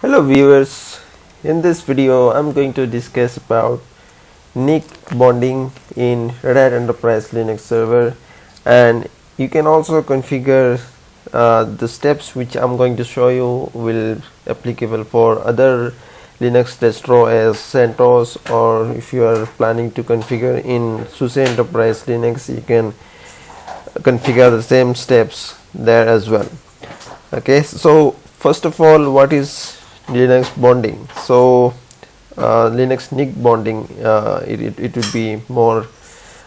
Hello viewers, in this video I'm going to discuss about NIC bonding in Red Hat Enterprise Linux server, and you can also configure the steps which I'm going to show you will applicable for other Linux distro as CentOS, or if you are planning to configure in SuSe Enterprise Linux, you can configure the same steps there as well. Okay, so first of all, what is Linux bonding? So Linux NIC bonding, it would be more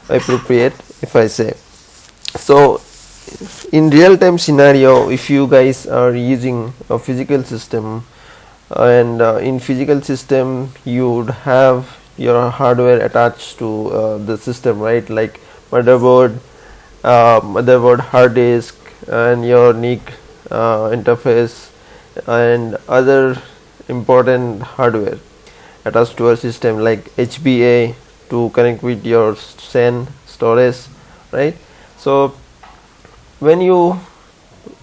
appropriate if I say. So in real time scenario, if you guys are using a physical system, and in physical system you would have your hardware attached to the system, right? Like motherboard, hard disk, and your NIC interface and other important hardware attached to a system like HBA to connect with your SAN storage, right? So when you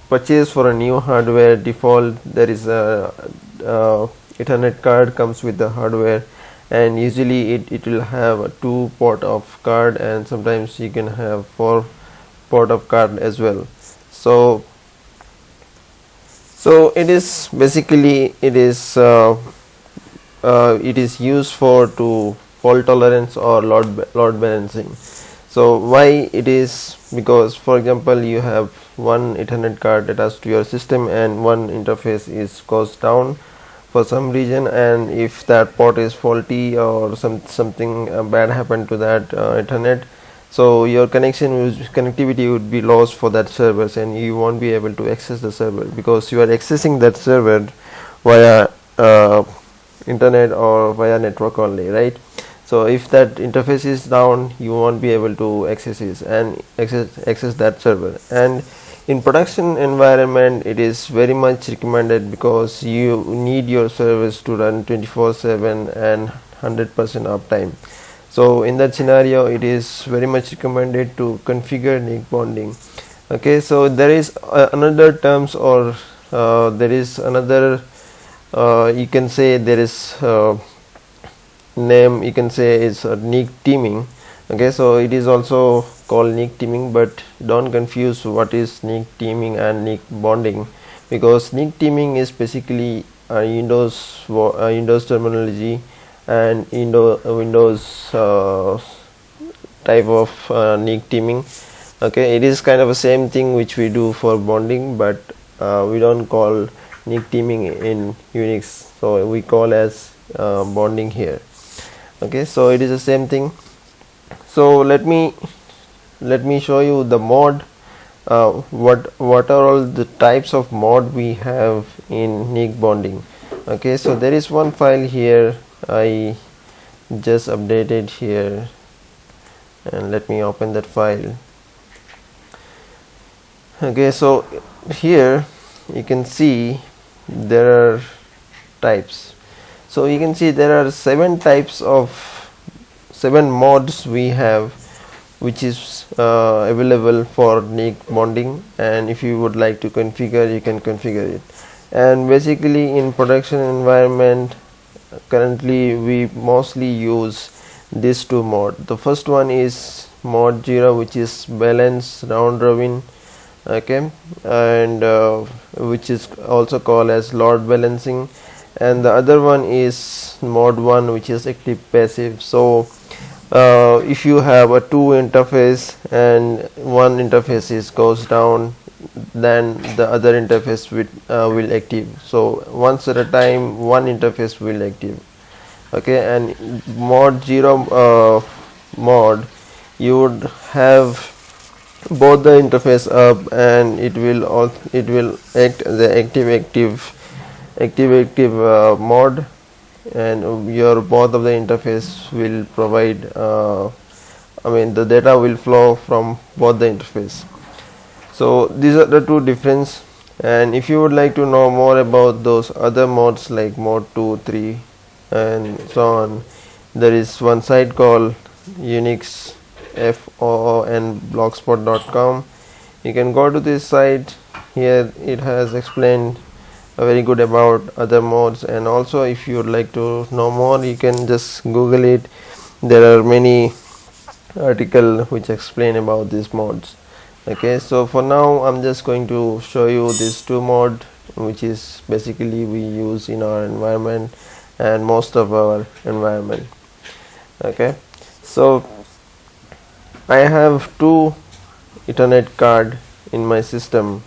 purchase for a new hardware, default there is a Ethernet card comes with the hardware, and usually it will have a 2 port of card, and sometimes you can have 4 port of card as well. So it is basically it is used for to fault tolerance or load balancing. So why it is? Because for example, you have one Ethernet card attached to your system and one interface is goes down for some reason, and if that port is faulty or something bad happened to that Ethernet, so your connectivity would be lost for that servers, and you won't be able to access the server because you are accessing that server via internet or via network only, right? So if that interface is down, you won't be able to access it and access that server. And in production environment, it is very much recommended because you need your service to run 24/7 and 100% uptime. So in that scenario, it is very much recommended to configure NIC bonding. Okay, so there is another terms, or there is another you can say there is name, you can say is NIC teaming. Okay, so it is also called NIC teaming, but don't confuse what is NIC teaming and NIC bonding, because NIC teaming is basically Windows terminology and Windows type of NIC teaming. Okay, it is kind of the same thing which we do for bonding, but we don't call NIC teaming in Unix, so we call as bonding here. Okay, so it is the same thing. So let me show you the mod. What are all the types of mod we have in NIC bonding? Okay, so there is one file here I just updated here, and let me open that file. Okay, so here you can see there are types. So you can see there are 7 mods we have, which is available for NIC bonding, and if you would like to configure, you can configure it. And basically in production environment currently we mostly use these 2 mod. The first one is mod 0, which is balance round robin, okay, and which is also called as load balancing, and the other one is mod 1, which is active passive. So if you have a 2 interface and one interface is goes down, then the other interface will active. So once at a time one interface will active. Okay, and mod 0 mod, you would have both the interface up, and it will act the active mod, and your both of the interface will provide the data will flow from both the interface. So these are the 2 difference, and if you would like to know more about those other mods like mod 2, 3 and so on, there is one site called Unix foonblogspot.com. You can go to this site. Here it has explained very good about other modes, and also if you would like to know more, you can just Google it. There are many articles which explain about these modes. Okay, so for now I'm just going to show you this two mode, which is basically we use in our environment and most of our environment. Okay, so I have two Ethernet card in my system.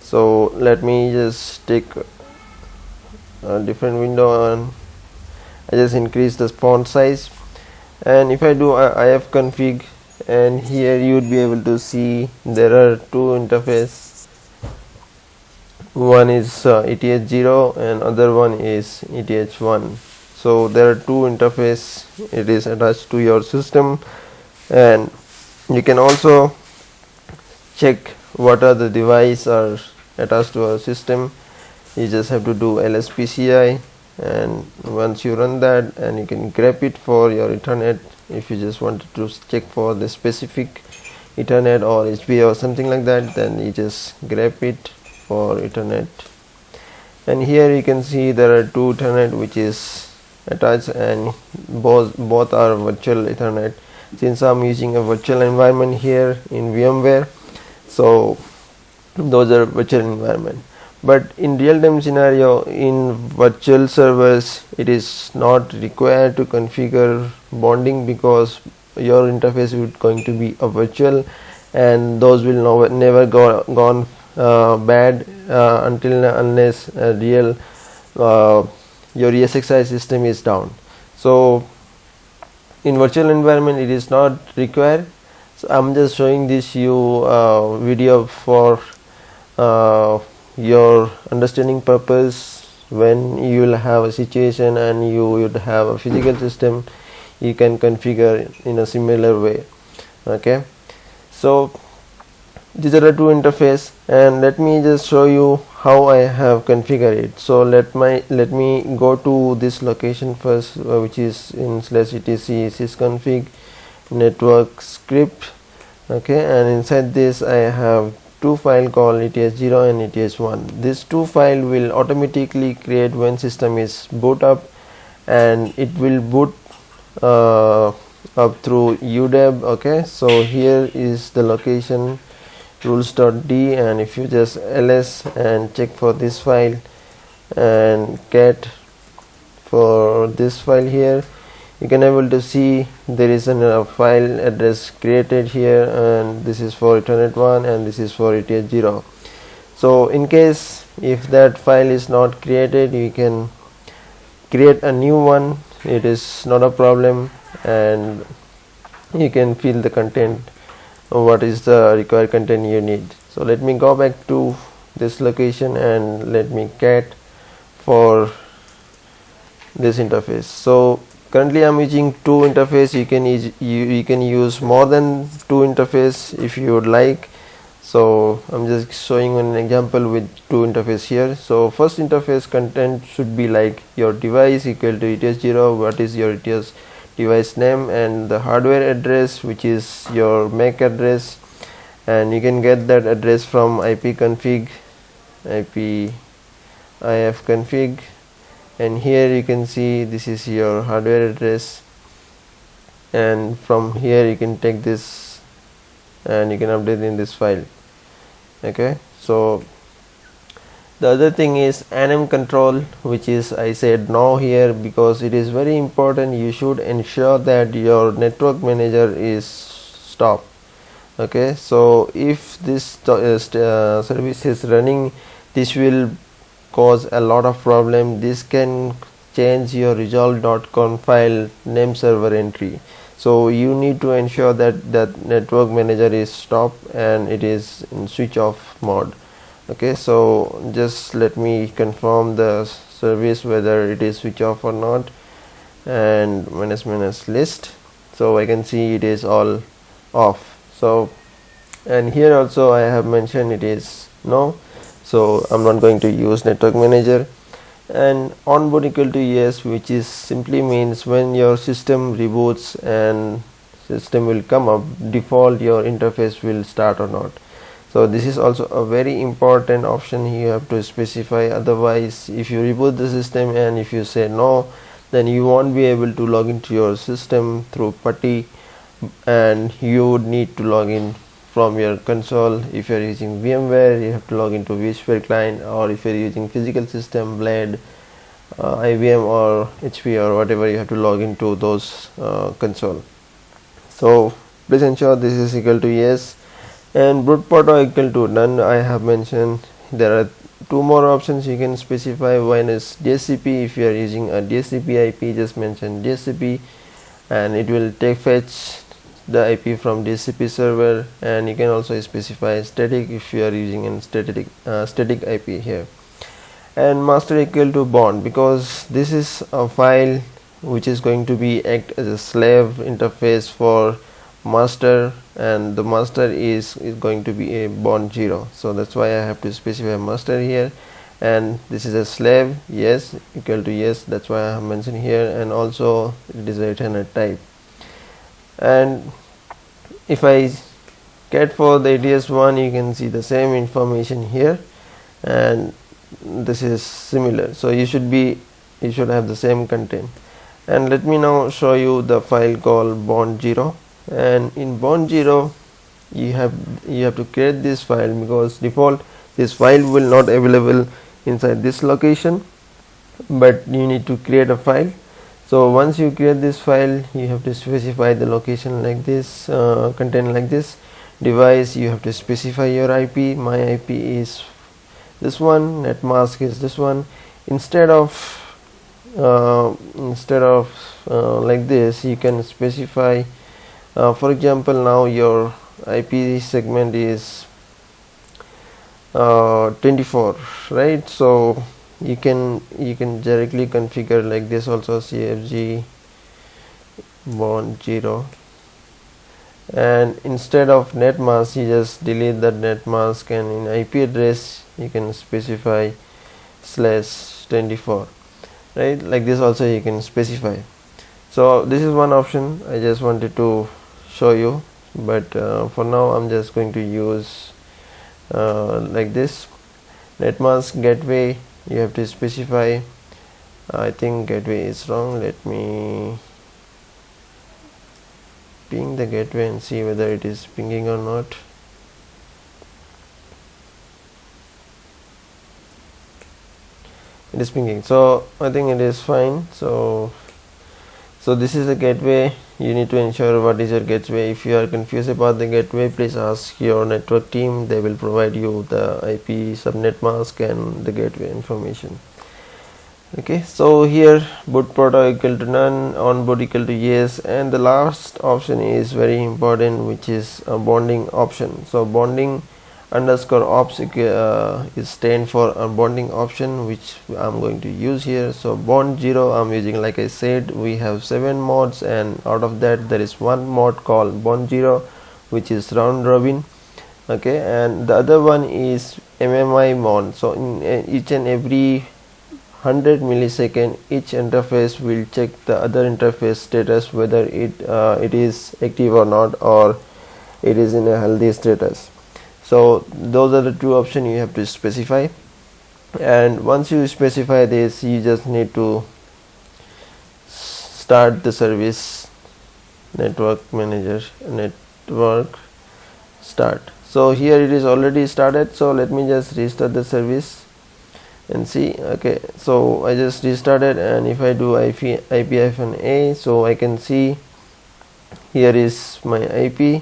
So let me just take a different window and I just increase the font size, and if I do ifconfig, and here you would be able to see there are two interface. One is ETH0 and other one is ETH1. So there are two interface, it is attached to your system, and you can also check what are the device are attached to our system. You just have to do lspci, and once you run that, and you can grep it for your Ethernet. If you just wanted to check for the specific Ethernet or HBA or something like that, then you just grep it for Ethernet. And here you can see there are two Ethernet which is attached, and both are virtual Ethernet. Since I'm using a virtual environment here in VMware, so those are virtual environment. But in real-time scenario in virtual servers, it is not required to configure bonding, because your interface is going to be a virtual, and those will never gone bad unless real your ESXi system is down. So in virtual environment it is not required. So I'm just showing this video for your understanding purpose. When you will have a situation and you would have a physical system, you can configure in a similar way. Okay, so these are the two interface, and let me just show you how I have configured it. So let me go to this location first, which is in /etc sysconfig network script. Okay, and inside this I have two file called eth0 and eth1. This two file will automatically create when system is boot up, and it will boot up through udeb. Okay, so here is the location rules.d, and if you just ls and check for this file and cat for this file here, you can able to see there is a file address created here, and this is for Ethernet 1 and this is for eth0. So in case if that file is not created, you can create a new one. It is not a problem, and you can fill the content, what is the required content you need. So let me go back to this location and let me cat for this interface. So currently I'm using two interface. You can use more than two interface if you would like. So I'm just showing an example with two interface here. So first interface content should be like your device equal to eth0, what is your device name, and the hardware address, which is your MAC address, and you can get that address from ifconfig, and here you can see this is your hardware address, and from here you can take this and you can update in this file. Okay, so the other thing is nm control, which is I said no here because it is very important. You should ensure that your network manager is stopped. Okay, so if this service is running, this will cause a lot of problem. This can change your resolve.conf file name server entry. So you need to ensure that that network manager is stopped and it is in switch off mode. Okay, so just let me confirm the service whether it is switch off or not, and minus list, so I can see it is all off. So, and here also I have mentioned it is no, so I'm not going to use network manager. And onboard equal to yes, which is simply means when your system reboots and system will come up, default your interface will start or not. So this is also a very important option you have to specify. Otherwise, if you reboot the system and if you say no, then you won't be able to log into your system through PuTTY, and you would need to log in from your console. If you are using VMware, you have to log into vSphere client, or if you are using physical system, Blade, IBM or HP or whatever, you have to log into those console. So please ensure this is equal to yes, and boot port equal to none. I have mentioned there are two more options you can specify. One is DHCP. If you are using a DHCP IP, just mention DHCP and it will fetch the IP from DHCP server, and you can also specify static if you are using a static IP here. And master equal to bond, because this is a file which is going to be act as a slave interface for master, and the master is going to be a bond 0. So that's why I have to specify master here, and this is a slave, yes, equal to yes, that's why I have mentioned here, and also it is a return type. And if I get for the ATS1, you can see the same information here, and this is similar, so you should have the same content. And let me now show you the file called bond0. And in bond0 you have to create this file, because default this file will not available inside this location, but you need to create a file. So once you create this file, you have to specify the location like this, content like this. Device, you have to specify your IP. My IP is this one, net mask is this one. Instead of like this, you can specify, for example, now your IP segment is 24, right? So you can directly configure like this also, CFG bond 0, and instead of net mask, you just delete that net mask, and in IP address you can specify /24, right? Like this also you can specify. So this is one option I just wanted to show you, but for now I'm just going to use like this. Net mask gateway, you have to specify. I think gateway is wrong. Let me ping the gateway and see whether it is pinging or not. It is pinging, so I think it is fine. So this is the gateway. You need to ensure what is your gateway. If you are confused about the gateway, please ask your network team. They will provide you the IP subnet mask and the gateway information. Okay, so here boot port equal to none, on boot equal to yes, and the last option is very important, which is a bonding option. So bonding underscore ops is stand for a bonding option, which I'm going to use here. So bond 0 I'm using, like I said, we have 7 mods, and out of that there is one mod called bond 0, which is round robin. Okay, and the other one is MMI mod. So in each and every 100 millisecond, each interface will check the other interface status, whether it is active or not, or it is in a healthy status. So those are the two options you have to specify, and once you specify this, you just need to start the service. Network manager, network start. So here it is already started, so let me just restart the service and see. Okay, so I just restarted, and if I do IP-A, so I can see here is my IP.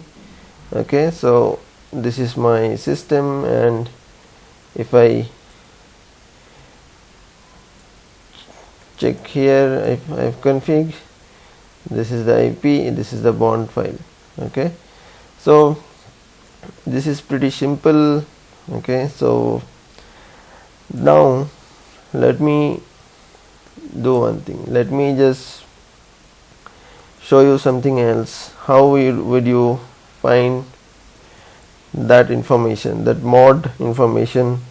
Okay, so this is my system, and if I check here, if I have config, this is the IP, this is the bond file. Okay, so this is pretty simple. Okay, so now let me do one thing. Let me just show you something else. How would you find that information, that mod information?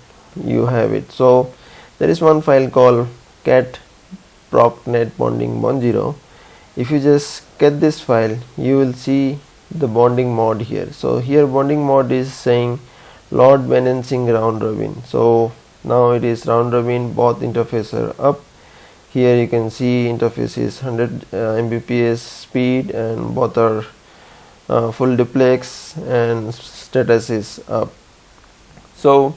You have it. So there is one file called cat propnet bonding bond 0. if you just get this file, you will see the bonding mod here. So here bonding mod is saying load balancing round robin. So now it is round robin, both interfaces are up. Here you can see interface is 100 Mbps speed and both are full duplex and status is up. So,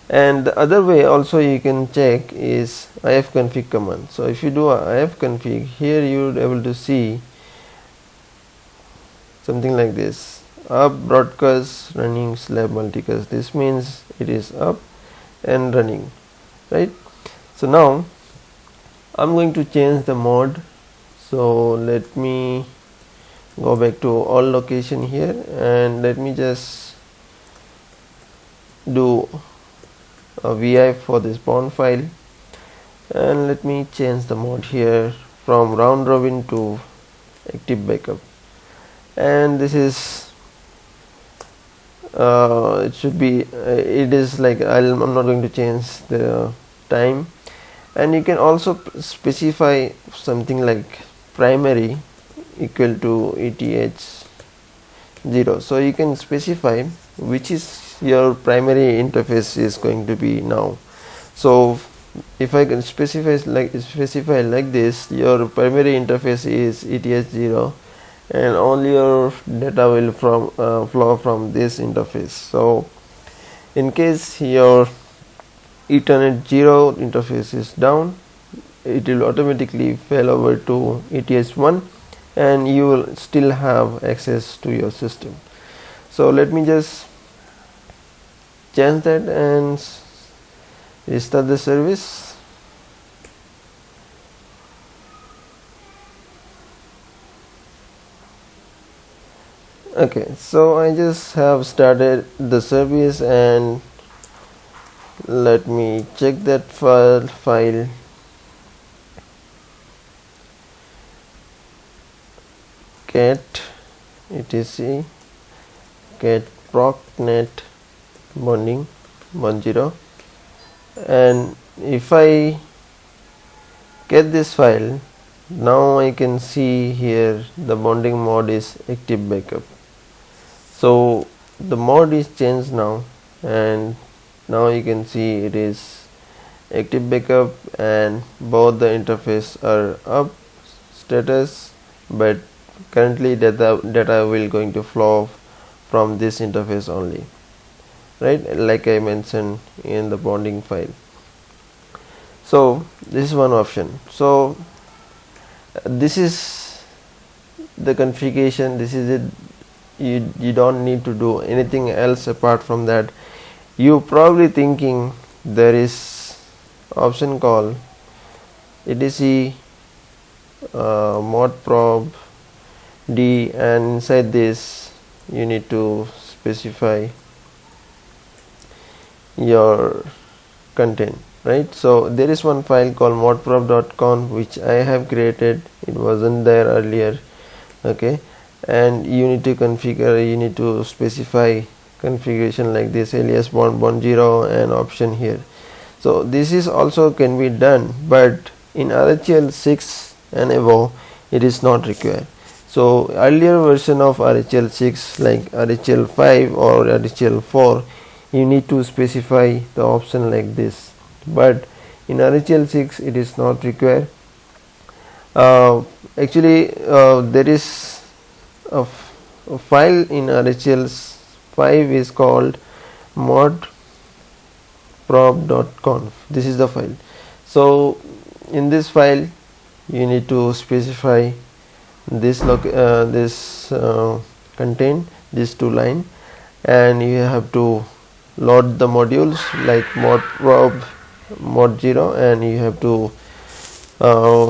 and the other way also you can check is ifconfig command. So if you do ifconfig, here you would able to see something like this: up broadcast running slab multicast. This means it is up and running, right? So now I'm going to change the mode. So let me go back to all location here and let me just do a VI for this bond file, and let me change the mode here from round robin to active backup. And this is it should be it is like I'm not going to change the time. And you can also specify something like primary equal to ETH0. So you can specify which is your primary interface is going to be now. So if I can specify like this, your primary interface is ETH0 and all your data will flow from this interface. So in case your Ethernet 0 interface is down, it will automatically fail over to ETH1 and you will still have access to your system. So let me just change that and restart the service. Okay, so I just have started the service and let me check that file. Cat etc cat procnet bonding 10, and if I get this file, now I can see here the bonding mode is active backup. So the mode is changed now, and now you can see it is active backup and both the interface are up status, but currently data will going to flow from this interface only, right, like I mentioned in the bonding file. So this is one option. So this is the configuration, this is it. You don't need to do anything else apart from that. You probably thinking there is option called etc mod prob d, and inside this you need to specify your content, right? So there is one file called modprob.conf which I have created. It wasn't there earlier, okay, and you need to configure, you need to specify configuration like this: alias bond 0 and option here. So this is also can be done, but in RHEL 6 and above it is not required. So earlier version of RHEL 6 like RHEL 5 or RHEL 4, you need to specify the option like this, but in RHEL 6 it is not required. Actually there is a file in RHEL 5 is called modprob.conf. This is the file. So in this file you need to specify this contain these two line, and you have to load the modules like modprob mod 0, and you have to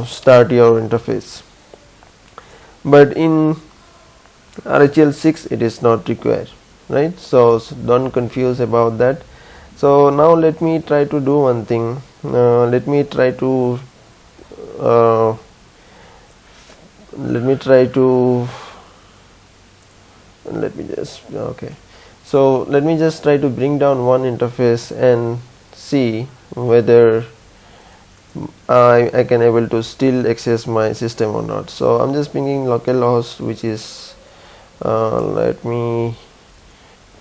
start your interface. But in RHEL 6 it is not required, right? So don't confuse about that. So now let me try to do one thing. Let me just try to bring down one interface and see whether I can able to still access my system or not. So I'm just pinging localhost, which is let me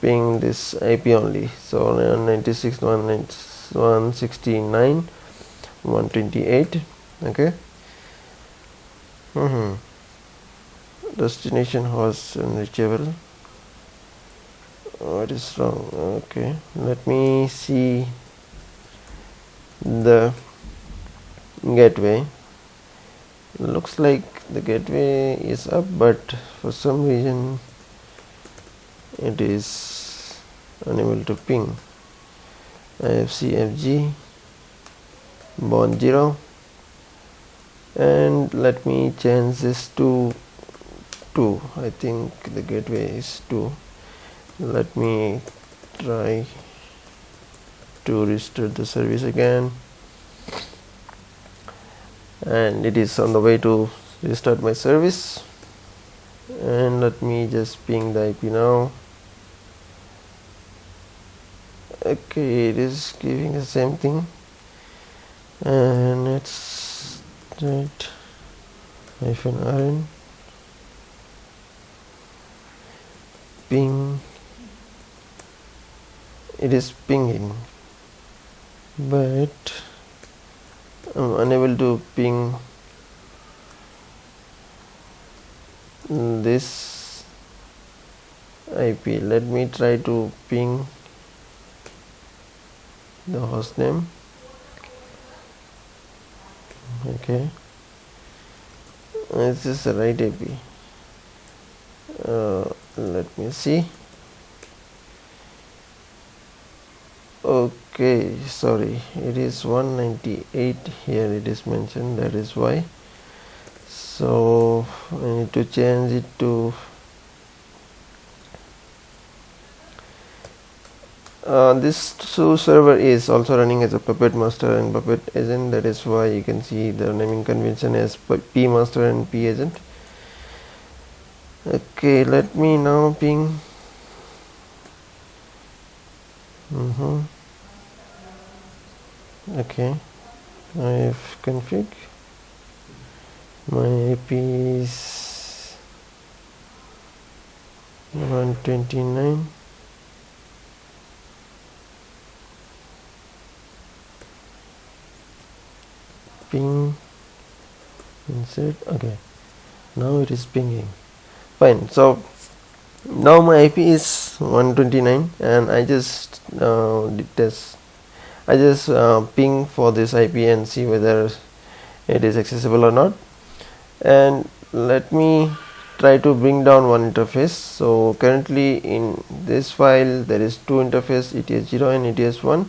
ping this IP only. So 196.169.128. Okay. Destination host unreachable. What is wrong? Okay, let me see the gateway. Looks like the gateway is up, but for some reason it is unable to ping. IFCFG bond 0, and let me change this to 2. I think the gateway is 2. Let me try to restart the service again, and it is on the way to restart my service. And let me just ping the IP now. Okay, it is giving the same thing, and it's that -rn ping. It is pinging, but I'm unable to ping this IP. Let me try to ping the host name. Okay, is this the right IP? Let me see. Okay, sorry, it is 198 here, it is mentioned, that is why. So I need to change it to this SuSe server is also running as a Puppet master and Puppet agent. That is why you can see the naming convention as P master and P agent. Okay, let me now ping. Okay, I have config. My IP is 129. Ping, insert. Okay, now it is pinging. Fine. So now my IP is 129, and I just ping for this IP and see whether it is accessible or not. And let me try to bring down one interface. So currently in this file there is two interface, ETS0 and ETS1.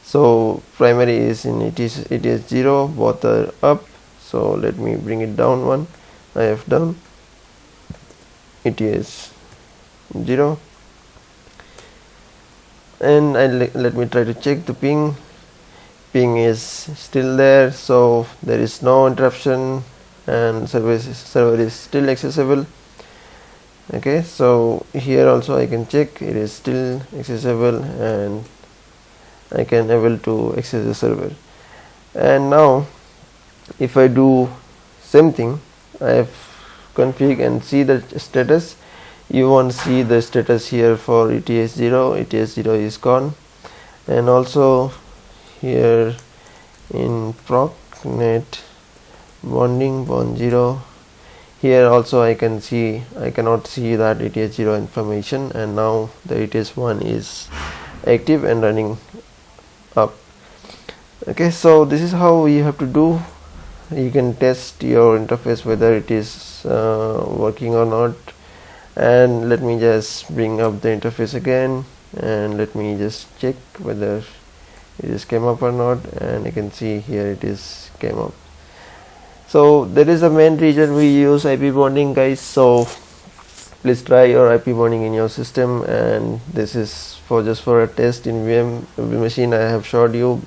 So primary is in ETS0, both are up. So let me bring it down one. I have done ETS0, and let me try to check the ping. Ping is still there, so there is no interruption, and server is still accessible. Okay, so here also I can check, it is still accessible, and I can able to access the server. And now if I do same thing, I have config and see the status. You won't see the status here for ETS0. ETS0 is gone, and also here in procnet bond0, here also I cannot see that ETS0 information, and now the ETS1 is active and running up. Okay, so this is how you have to do. You can test your interface whether it is working or not. And let me just bring up the interface again, and let me just check whether it is came up or not, and you can see here it is came up. So that is the main reason we use IP bonding, guys. So please try your IP bonding in your system, and this is just for a test in VM machine I have showed you,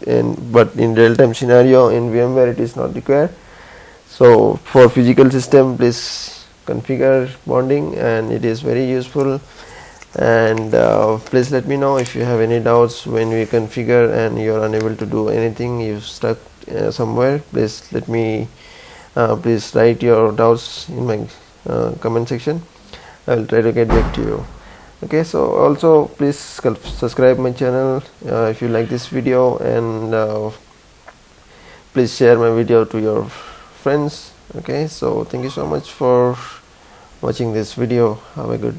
but in real-time scenario in VMware it is not required. So for physical system, please configure bonding, and it is very useful. And please let me know if you have any doubts when we configure and you are unable to do anything, you stuck somewhere, please let me please write your doubts in my comment section. I will try to get back to you. Okay, so also please subscribe my channel if you like this video, and please share my video to your friends. Okay, so thank you so much for watching this video. Have a good day.